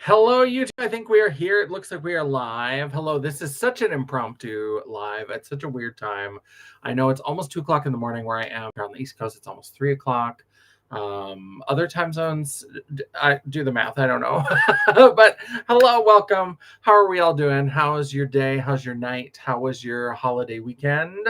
Hello, YouTube. I think we are here. It looks like we are live. Hello. This is such an impromptu live at such a weird time. I know it's almost 2 o'clock in the morning where I am. Here on the East Coast, it's almost 3 o'clock. Other time zones, I do the math. I don't know. But hello, welcome. How are we all doing? How is your day? How's your night? How was your holiday weekend?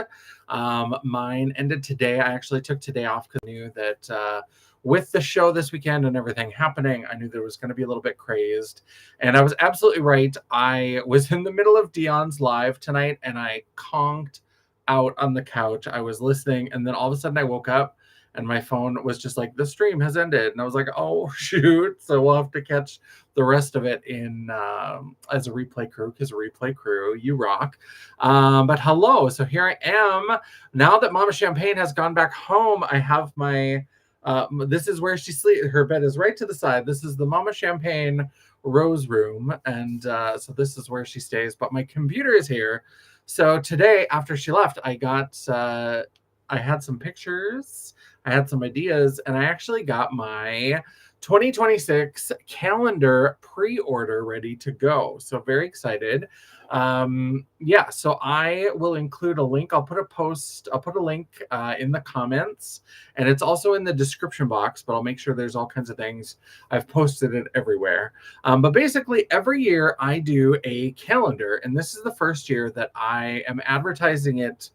Mine ended today. I actually took today off because I knew that with the show this weekend and everything happening, I knew there was going to be a little bit crazed. And I was absolutely right. I was in the middle of Dion's live tonight and I conked out on the couch. I was listening, and then all of a sudden I woke up and my phone was just like, the stream has ended. And I was like, oh, shoot. So we'll have to catch the rest of it in as a replay crew, because replay crew, you rock. But hello. So here I am. Now that Mama Champagne has gone back home, I have my this is where she sleeps. Her bed is right to the side. This is the Mama Champagne Rose room, and so this is where she stays. But my computer is here. So today, after she left, I had some pictures, I had some ideas, and I actually got my 2026 calendar pre-order ready to go. So very excited. Yeah, so I will include a link. I'll put a link in the comments, and it's also in the description box, but I'll make sure there's all kinds of things. I've posted it everywhere. But basically every year I do a calendar, and this is the first year that I am advertising it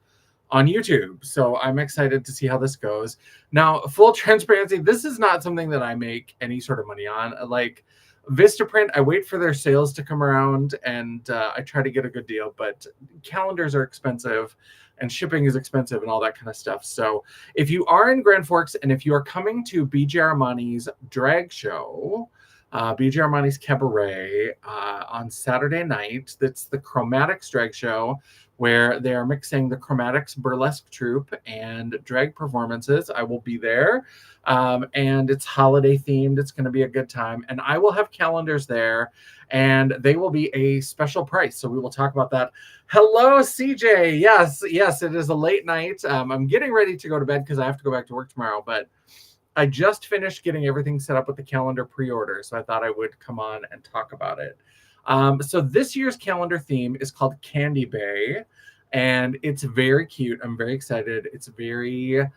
on YouTube. So I'm excited to see how this goes. Now, full transparency, this is not something that I make any sort of money on. Like Vistaprint, I wait for their sales to come around, and I try to get a good deal, but calendars are expensive and shipping is expensive and all that kind of stuff. So if you are in Grand Forks and if you are coming to BJ Armani's drag show, BJ Armani's Cabaret on Saturday night, that's the Chromatics drag show, where they are mixing the Chromatics burlesque troupe and drag performances. I will be there, and it's holiday themed. It's going to be a good time, and I will have calendars there, and they will be a special price. So we will talk about that. Hello, CJ. Yes, it is a late night. I'm getting ready to go to bed because I have to go back to work tomorrow, but I just finished getting everything set up with the calendar pre-order, so I thought I would come on and talk about it. So this year's calendar theme is called Candy Bay, and it's very cute. I'm very excited. It's very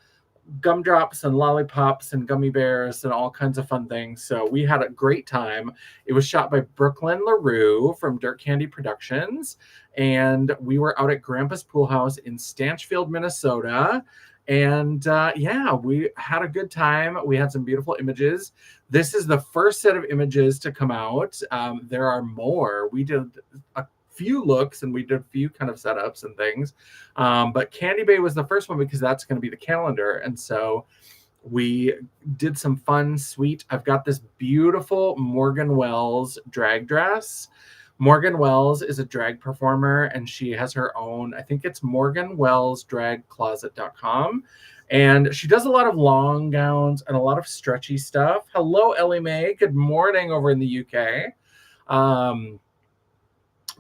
gumdrops and lollipops and gummy bears and all kinds of fun things. So we had a great time. It was shot by Brooklyn LaRue from Dirt Candy Productions, and we were out at Grandpa's Pool House in Stanchfield, Minnesota. And yeah, we had a good time. We had some beautiful images. This is the first set of images to come out. There are more. We did a few looks and we did a few kind of setups and things. But Candy Bay was the first one because that's going to be the calendar. And so we did some fun, sweet. I've got this beautiful Morgan Wells drag dress. Morgan Wells is a drag performer, and she has her own, I think it's morganwellsdragcloset.com. And she does a lot of long gowns and a lot of stretchy stuff. Hello, Ellie Mae. Good morning over in the UK.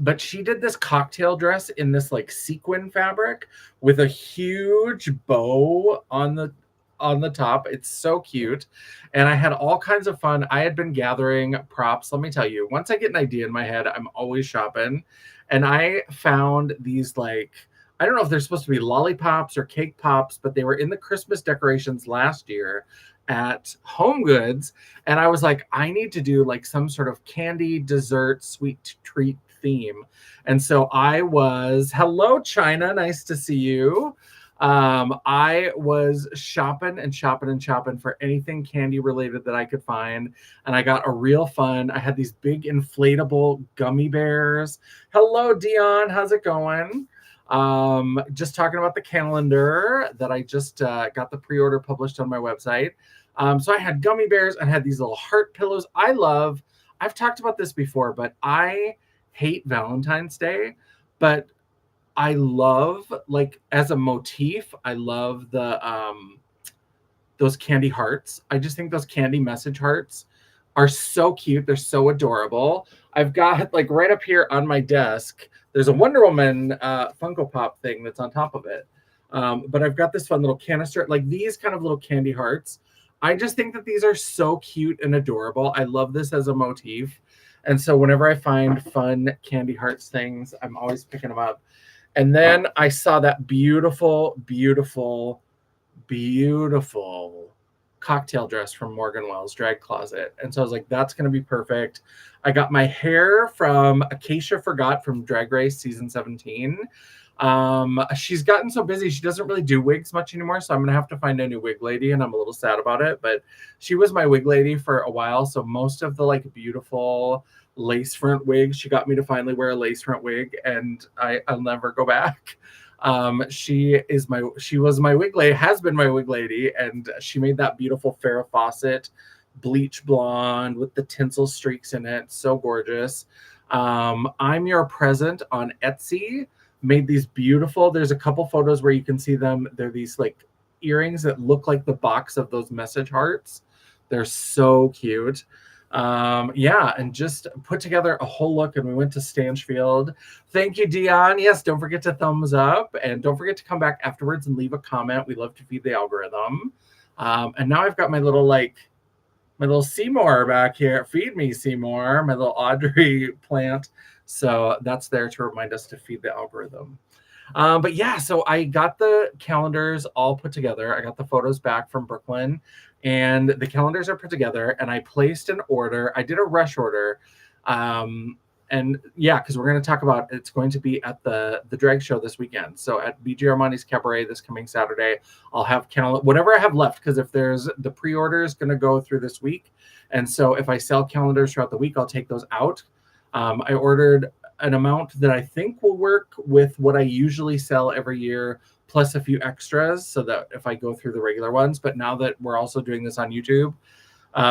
But she did this cocktail dress in this like sequin fabric with a huge bow on the top. It's so cute. And I had all kinds of fun. I had been gathering props. Let me tell you, once I get an idea in my head, I'm always shopping. And I found these, like, I don't know if they're supposed to be lollipops or cake pops, but they were in the Christmas decorations last year at Home Goods. And I was like, I need to do like some sort of candy, dessert, sweet treat theme. And so hello, China. Nice to see you. I was shopping for anything candy related that I could find, and I got a real fun. I had these big inflatable gummy bears. Hello, Dion. How's it going? Just talking about the calendar that I just got the pre-order published on my website. So I had gummy bears and had these little heart pillows. I've talked about this before, but I hate Valentine's Day, but I love, like, as a motif, I love the those candy hearts. I just think those candy message hearts are so cute. They're so adorable. I've got, like, right up here on my desk, there's a Wonder Woman Funko Pop thing that's on top of it. But I've got this fun little canister, like these kind of little candy hearts. I just think that these are so cute and adorable. I love this as a motif. And so whenever I find fun candy hearts things, I'm always picking them up. And then I saw that beautiful, beautiful, beautiful cocktail dress from Morgan Wells Drag Closet. And so I was like, that's going to be perfect. I got my hair from Acacia Forgot from Drag Race season 17. She's gotten so busy, she doesn't really do wigs much anymore. So I'm going to have to find a new wig lady, and I'm a little sad about it. But she was my wig lady for a while. So most of the like beautiful lace front wigs, she got me to finally wear a lace front wig, and I'll never go back. She was my wig lady, has been my wig lady, and she made that beautiful Farrah Fawcett bleach blonde with the tinsel streaks in it. So gorgeous. I'm Your Present on Etsy made these beautiful, there's a couple photos where you can see them. They're these like earrings that look like the box of those message hearts. They're so cute. Yeah, and just put together a whole look, and we went to Stanchfield. Thank you, Dion. Yes, don't forget to thumbs up, and don't forget to come back afterwards and leave a comment. We love to feed the algorithm. And now I've got my little Seymour back here. Feed me, Seymour, my little Audrey plant. So that's there to remind us to feed the algorithm. But yeah, so I got the calendars all put together. I got the photos back from Brooklyn, and the calendars are put together, and I placed an order. I did a rush order. And yeah, because we're going to talk about, it's going to be at the drag show this weekend. So at BG Armani's Cabaret this coming Saturday, I'll have whatever I have left, because if there's the pre-order is going to go through this week. And so if I sell calendars throughout the week, I'll take those out. I ordered an amount that I think will work with what I usually sell every year, plus a few extras, so that if I go through the regular ones. But now that we're also doing this on YouTube,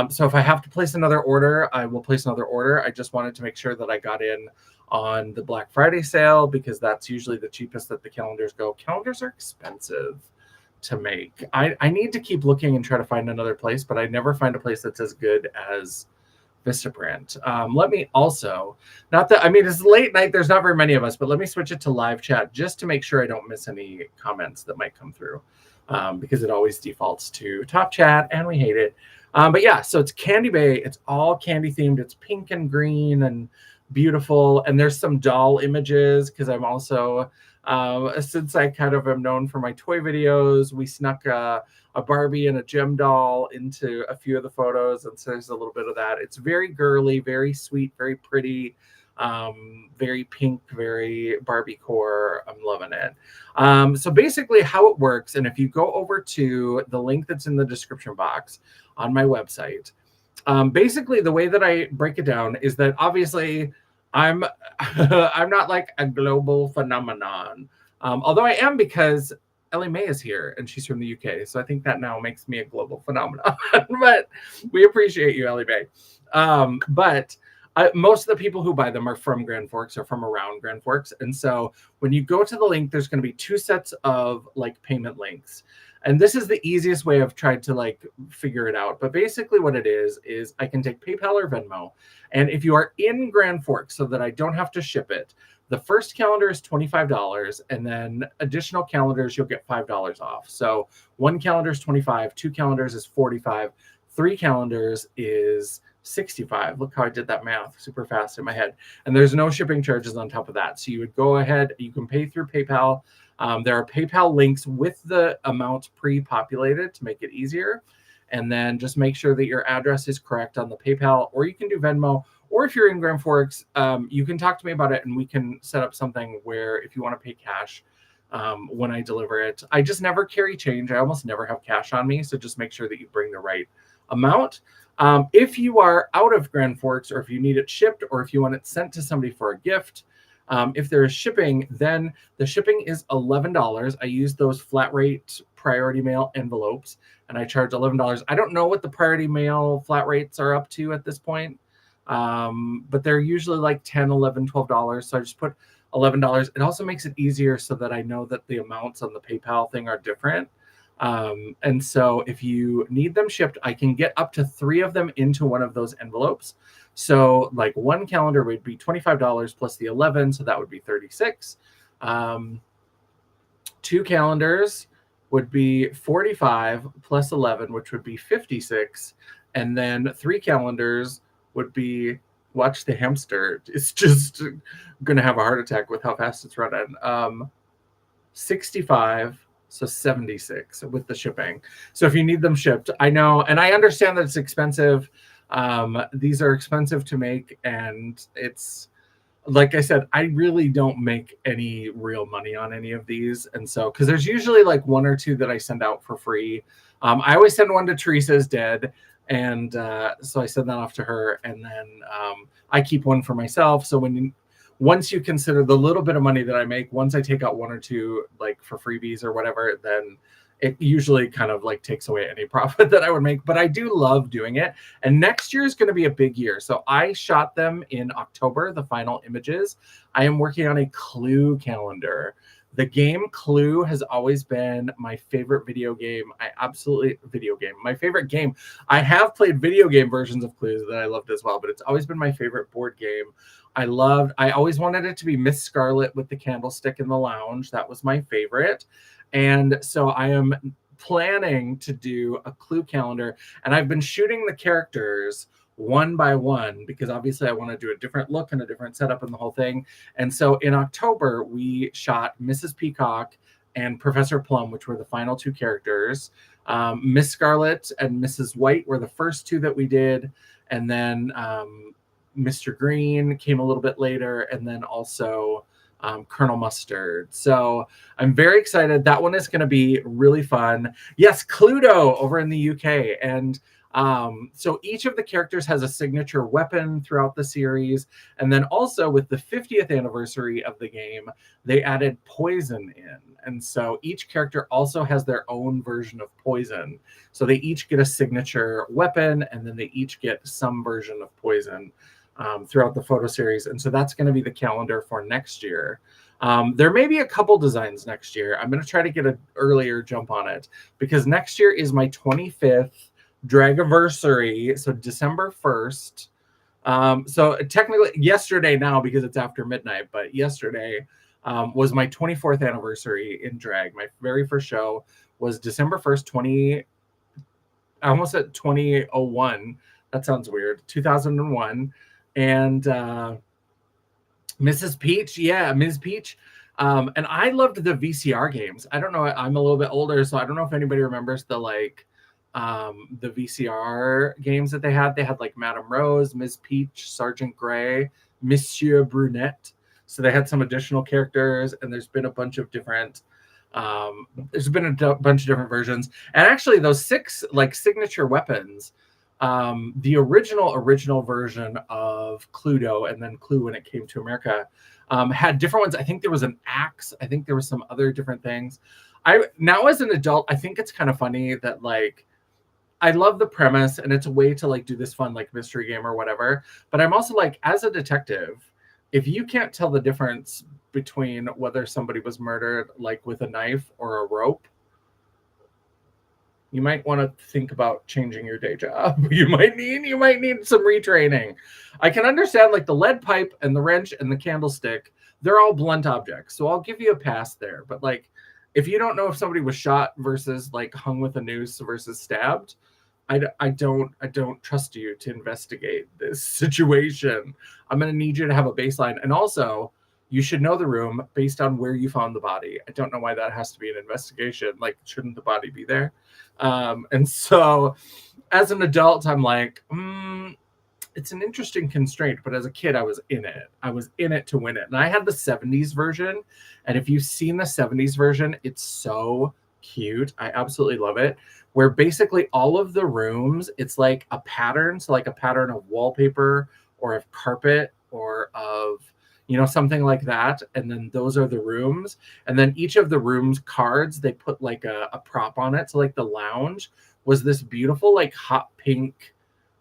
so if I have to place another order, I will place another order. I just wanted to make sure that I got in on the Black Friday sale, because that's usually the cheapest that the calendars go. Calendars are expensive to make. I need to keep looking and try to find another place, but I never find a place that's as good as Vistaprint. Let me also, not that, I mean, it's late night, there's not very many of us, but let me switch it to live chat just to make sure I don't miss any comments that might come through, because it always defaults to top chat and we hate it. But yeah, so it's Candy Bay. It's all candy themed. It's pink and green and beautiful. And there's some doll images, because I'm also, since I kind of am known for my toy videos, we snuck a Barbie and a gem doll into a few of the photos. And so there's a little bit of that. It's very girly, very sweet, very pretty, very pink, very Barbie core. I'm loving it. So basically how it works, and if you go over to the link that's in the description box on my website, basically the way that I break it down is that obviously I'm I'm not like a global phenomenon, although I am, because Ellie Mae is here and she's from the UK, so I think that now makes me a global phenomenon. But we appreciate you, Ellie Mae. But most of the people who buy them are from Grand Forks or from around Grand Forks, and so when you go to the link, there's going to be two sets of like payment links. And this is the easiest way I've tried to like figure it out. But basically what it is I can take PayPal or Venmo. And if you are in Grand Forks, so that I don't have to ship it, the first calendar is $25. And then additional calendars, you'll get $5 off. So one calendar is $25, two calendars is $45, three calendars is $65. Look how I did that math super fast in my head. And there's no shipping charges on top of that. So you would go ahead, you can pay through PayPal. There are PayPal links with the amounts pre-populated to make it easier. And then just make sure that your address is correct on the PayPal, or you can do Venmo. Or if you're in Grand Forks, you can talk to me about it, and we can set up something where if you want to pay cash when I deliver it. I just never carry change. I almost never have cash on me. So just make sure that you bring the right amount. If you are out of Grand Forks, or if you need it shipped, or if you want it sent to somebody for a gift, if there is shipping, then the shipping is $11. I use those flat rate priority mail envelopes, and I charge $11. I don't know what the priority mail flat rates are up to at this point, but they're usually like $10, $11, $12. So I just put $11. It also makes it easier so that I know that the amounts on the PayPal thing are different. And so if you need them shipped, I can get up to 3 of them into one of those envelopes. So like one calendar would be $25 plus the 11. So that would be $36. 2 calendars would be $45 plus 11, which would be $56. And then 3 calendars would be watch the hamster. It's just gonna have a heart attack with how fast it's running. 65, so 76 with the shipping. So if you need them shipped, I know, and I understand that it's expensive. These are expensive to make, and it's like I said, I really don't make any real money on any of these. And so, because there's usually like one or two that I send out for free. I always send one to Teresa's dead. And so I send that off to her. And then I keep one for myself. So once you consider the little bit of money that I make, once I take out one or two like for freebies or whatever, then it usually kind of like takes away any profit that I would make. But I do love doing it. And next year is going to be a big year. So I shot them in October, the final images. I am working on a Clue calendar. The game Clue has always been my favorite video game. My favorite game. I have played video game versions of Clues that I loved as well, but it's always been my favorite board game. I always wanted it to be Miss Scarlet with the candlestick in the lounge. That was my favorite. And so I am planning to do a Clue calendar, and I've been shooting the characters one by one because obviously I want to do a different look and a different setup and the whole thing. And so in October, we shot Mrs. Peacock and Professor Plum, which were the final two characters. Miss Scarlet and Mrs. White were the first two that we did. And then Mr. Green came a little bit later, and then also Colonel Mustard. So I'm very excited. That one is going to be really fun. Yes, Cluedo over in the UK. And so each of the characters has a signature weapon throughout the series. And then also with the 50th anniversary of the game, they added poison in. And so each character also has their own version of poison. So they each get a signature weapon, and then they each get some version of poison throughout the photo series. And so that's going to be the calendar for next year. There may be a couple designs next year. I'm going to try to get an earlier jump on it because next year is my 25th Dragiversary. So December 1st. So technically yesterday now because it's after midnight, but yesterday was my 24th anniversary in drag. My very first show was December 1st, I almost said 2001. That sounds weird. 2001. And Mrs. Peach, Ms. Peach. And I loved the VCR games. I don't know. I'm a little bit older, so I don't know if anybody remembers the VCR games that they had. They had like Madame Rose, Ms. Peach, Sergeant Grey, Monsieur Brunette. So they had some additional characters, and there's been a bunch of different. There's been a bunch of different versions, and actually those 6 like signature weapons. The original version of Cluedo and then Clue when it came to America had different ones. I think there was an axe. I think there was some other different things. Now as an adult, I think it's kind of funny that like I love the premise and it's a way to like do this fun like mystery game or whatever. But I'm also like, as a detective, if you can't tell the difference between whether somebody was murdered like with a knife or a rope, you might want to think about changing your day job. You might need some retraining. I can understand like the lead pipe and the wrench and the candlestick, they're all blunt objects. So I'll give you a pass there. But like, if you don't know if somebody was shot versus like hung with a noose versus stabbed, I don't trust you to investigate this situation. I'm going to need you to have a baseline. And also, you should know the room based on where you found the body. I don't know why that has to be an investigation. Like, shouldn't the body be there? And so as an adult, I'm like, it's an interesting constraint. But as a kid, I was in it. I was in it to win it. And I had the 70s version. And if you've seen the 70s version, it's so cute. I absolutely love it. Where basically all of the rooms, it's like a pattern. So like a pattern of wallpaper or of carpet or of something like that. And then those are the rooms. And then each of the rooms cards, they put like a prop on it. So like the lounge was this beautiful, like hot pink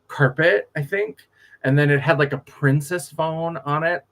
carpet, I think. And then it had like a princess phone on it.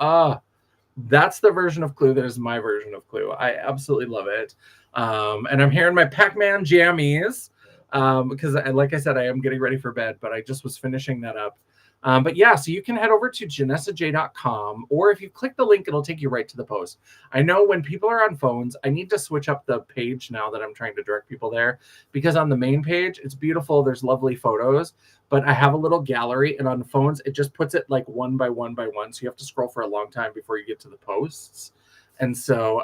That's the version of Clue that is my version of Clue. I absolutely love it. And I'm here in my Pac-Man jammies because like I said, I am getting ready for bed, but I just was finishing that up. But yeah, so you can head over to janessaj.com, or if you click the link, it'll take you right to the post. I know when people are on phones, I need to switch up the page now that I'm trying to direct people there, because on the main page, it's beautiful. There's lovely photos, but I have a little gallery, and on phones, it just puts it like one by one by one. So you have to scroll for a long time before you get to the posts. And so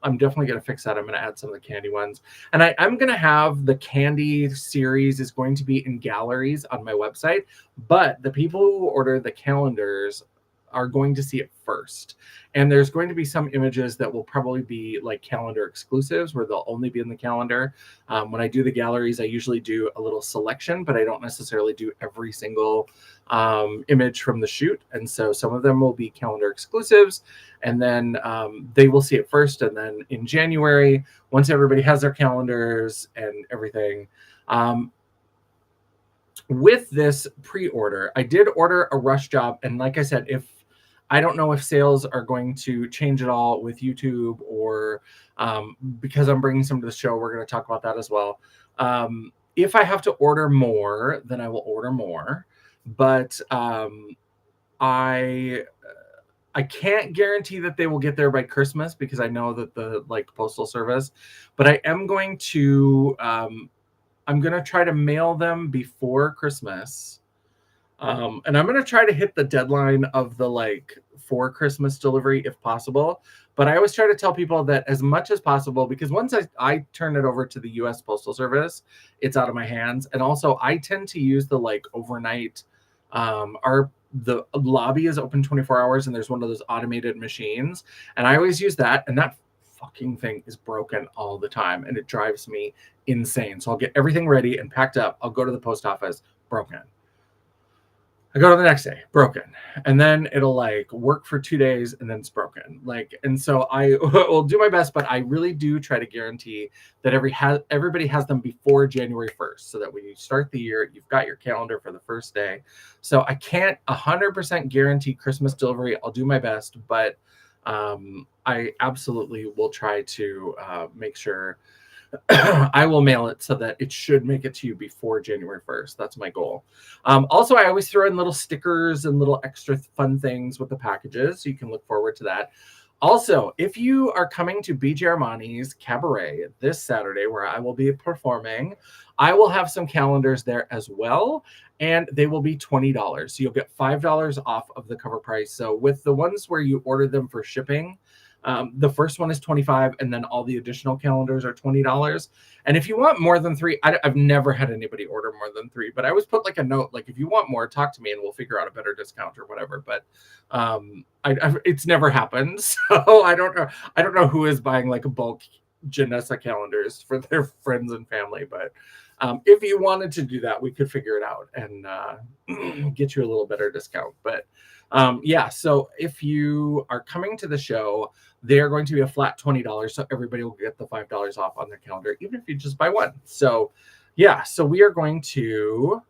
I'm definitely going to fix that. I'm going to add some of the candy ones. And I'm going to have the candy series is going to be in galleries on my website. But the people who order the calendars are going to see it first. And there's going to be some images that will probably be like calendar exclusives where they'll only be in the calendar. When I do the galleries, I usually do a little selection, but I don't necessarily do every single image from the shoot. And so some of them will be calendar exclusives, and then they will see it first. And then in January, once everybody has their calendars and everything, with this pre-order, I did order a rush job. And like I said, I don't know if sales are going to change at all with YouTube, or because I'm bringing some to the show, we're going to talk about that as well. If I have to order more, then I will order more. But I can't guarantee that they will get there by Christmas, because I know that the postal service, but I am going to I'm going to try to mail them before Christmas. And I'm going to try to hit the deadline of the for Christmas delivery if possible. But I always try to tell people that as much as possible, because once I turn it over to the U.S. Postal Service, it's out of my hands. And also I tend to use the overnight, the lobby is open 24 hours and there's one of those automated machines. And I always use that. And that fucking thing is broken all the time. And it drives me insane. So I'll get everything ready and packed up. I'll go to the post office, broken. I go to the next day, broken. And then it'll work for 2 days and then it's broken. And so I will do my best, but I really do try to guarantee that everybody has them before January 1st, so that when you start the year, you've got your calendar for the first day. So I can't 100% guarantee Christmas delivery. I'll do my best, but I absolutely will try to make sure I will mail it so that it should make it to you before January 1st. That's my goal. Also, I always throw in little stickers and little extra fun things with the packages, so you can look forward to that. Also, if you are coming to BJ Armani's Cabaret this Saturday, where I will be performing, I will have some calendars there as well, and they will be $20. So you'll get $5 off of the cover price. So with the ones where you order them for shipping, the first one is $25, and then all the additional calendars are $20. And if you want more than 3, I've never had anybody order more than 3, but I always put a note, if you want more, talk to me and we'll figure out a better discount or whatever. But it's never happened. So I don't know who is buying bulk Janessa calendars for their friends and family. But if you wanted to do that, we could figure it out and get you a little better discount. But yeah, so if you are coming to the show, they're going to be a flat $20. So everybody will get the $5 off on their calendar, even if you just buy one. So yeah, so we are going to,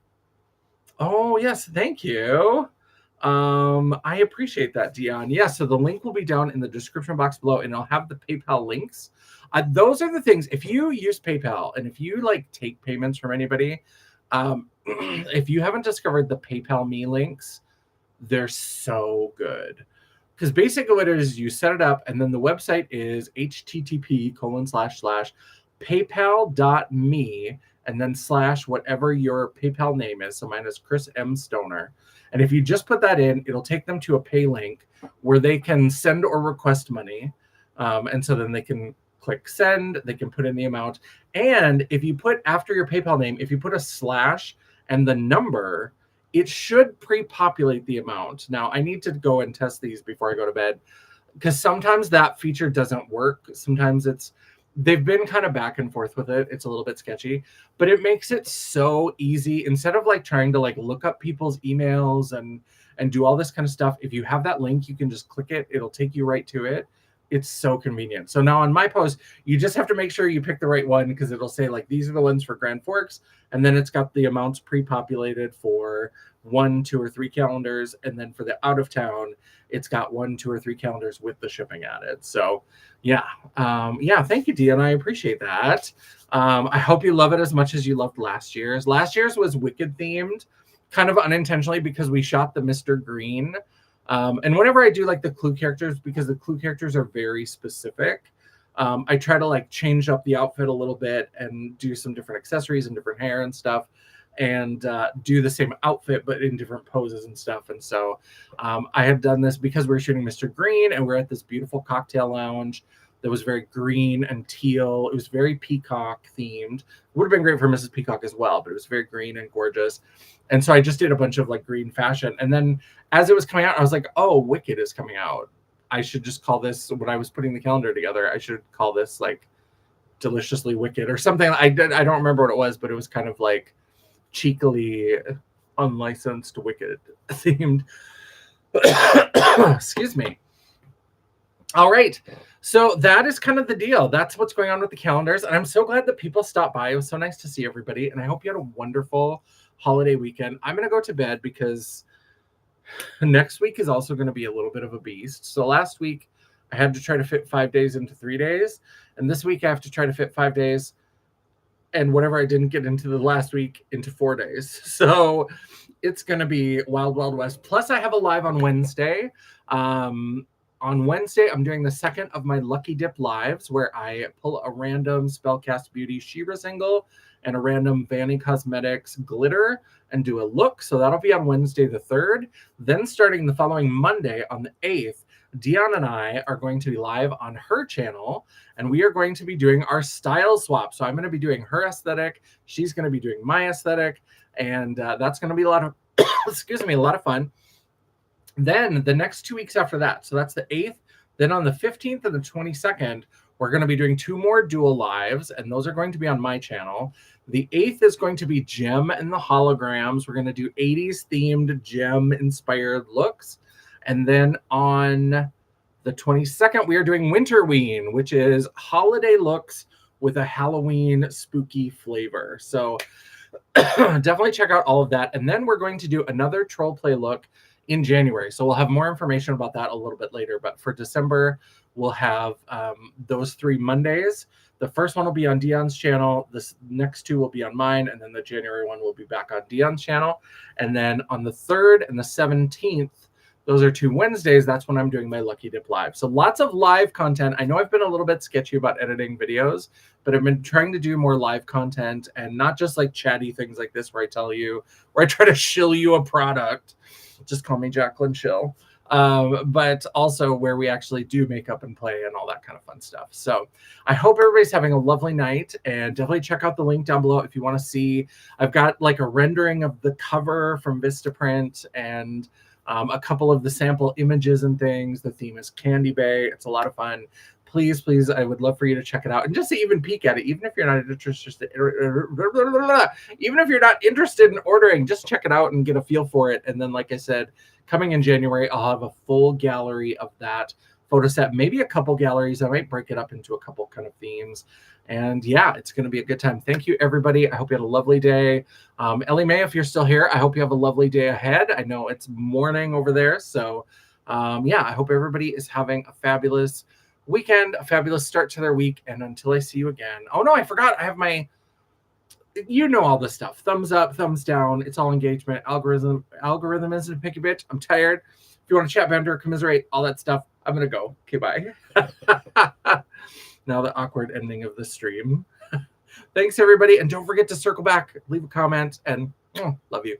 oh yes, thank you. I appreciate that, Dion. Yeah, so the link will be down in the description box below, and I'll have the PayPal links. Those are the things, if you use PayPal and if you take payments from anybody, if you haven't discovered the PayPal me links, they're so good. Because basically what it is, you set it up, and then the website is http://paypal.me, and then / whatever your PayPal name is. So mine is Chris M. Stoner. And if you just put that in, it'll take them to a pay link where they can send or request money. And so then they can click send, they can put in the amount. And if you put after your PayPal name, if you put a / and the number, it should pre-populate the amount. Now, I need to go and test these before I go to bed, because sometimes that feature doesn't work. Sometimes they've been kind of back and forth with it. It's a little bit sketchy, but it makes it so easy. Instead of trying to look up people's emails and do all this kind of stuff, if you have that link, you can just click it. It'll take you right to it. It's so convenient. So now on my post, you just have to make sure you pick the right one, because it'll say these are the ones for Grand Forks. And then it's got the amounts pre-populated for 1, 2, or 3 calendars. And then for the out of town, it's got 1, 2, or 3 calendars with the shipping added. So yeah. Yeah. Thank you, Dion. I appreciate that. I hope you love it as much as you loved last year's. Last year's was Wicked themed. kind of unintentionally because we shot the Mr. Green. And whenever I do like the clue characters, because the clue characters are very specific, I try to like change up the outfit a little bit and do some different accessories and different hair and stuff, and do the same outfit but in different poses and stuff. And so I had done this because we were shooting Mr. Green, and we're at this beautiful cocktail lounge that was very green and teal. It was very peacock themed. Would have been great for Mrs. Peacock as well, but it was very green and gorgeous. And so I just did a bunch of like green fashion. And then as it was coming out, I was like, oh, Wicked is coming out. I should just call this, when I was putting the calendar together, I should call this like Deliciously Wicked or something. I don't remember what it was, but it was kind of like cheekily unlicensed Wicked themed. Excuse me. All right. So that is kind of the deal. That's what's going on with the calendars. And I'm so glad that people stopped by. It was so nice to see everybody. And I hope you had a wonderful holiday weekend. I'm going to go to bed because next week is also going to be a little bit of a beast. So last week I had to try to fit 5 days into 3 days. And this week I have to try to fit 5 days and whatever I didn't get into the last week into 4 days. So it's going to be wild, wild west. Plus I have a live on Wednesday. On Wednesday, I'm doing the second of my Lucky Dip lives where I pull a random Spellcast Beauty She-Ra single and a random Vanny Cosmetics glitter and do a look. So that'll be on Wednesday the 3rd. Then starting the following Monday on the 8th, Dion and I are going to be live on her channel, and we are going to be doing our style swap. So I'm going to be doing her aesthetic. She's going to be doing my aesthetic, and that's going to be a lot of, excuse me, a lot of fun. Then the next 2 weeks after that, so that's the 8th, then on the 15th and the 22nd, we're going to be doing 2 more dual lives, and those are going to be on my channel. The 8th is going to be Gem and the Holograms. We're going to do 80s themed Gem inspired looks. And then on the 22nd, we are doing Winterween, which is holiday looks with a Halloween spooky flavor. So definitely check out all of that. And then we're going to do another troll play look in January. So we'll have more information about that a little bit later. But for December, we'll have those 3 Mondays. The first one will be on Dion's channel. This next 2 will be on mine. And then the January one will be back on Dion's channel. And then on the 3rd and the 17th, those are 2 Wednesdays. That's when I'm doing my Lucky Dip live. So lots of live content. I know I've been a little bit sketchy about editing videos, but I've been trying to do more live content and not just like chatty things like this where I tell you, where I try to shill you a product. Just call me Jacqueline Shill. But also where we actually do makeup and play and all that kind of fun stuff. So I hope everybody's having a lovely night, and definitely check out the link down below if you want to see. I've got like a rendering of the cover from Vistaprint and a couple of the sample images and things. The theme is Candy Bay. It's a lot of fun. Please, please, I would love for you to check it out and just to even peek at it, even if you're not interested in ordering, just check it out and get a feel for it. And then, like I said, coming in January, I'll have a full gallery of that photo set, maybe a couple galleries. I might break it up into a couple kind of themes. And yeah, it's going to be a good time. Thank you, everybody. I hope you had a lovely day. Ellie Mae, if you're still here, I hope you have a lovely day ahead. I know it's morning over there. So yeah, I hope everybody is having a fabulous weekend, a fabulous start to their week. And until I see you again. Oh no, I forgot. I have my, you know, all this stuff. Thumbs up, thumbs down. It's all engagement. Algorithm isn't a picky bitch. I'm tired. If you want to chat, banter, commiserate, all that stuff, I'm going to go. Okay, bye. Now the awkward ending of the stream. Thanks, everybody. And don't forget to circle back, leave a comment, and love you.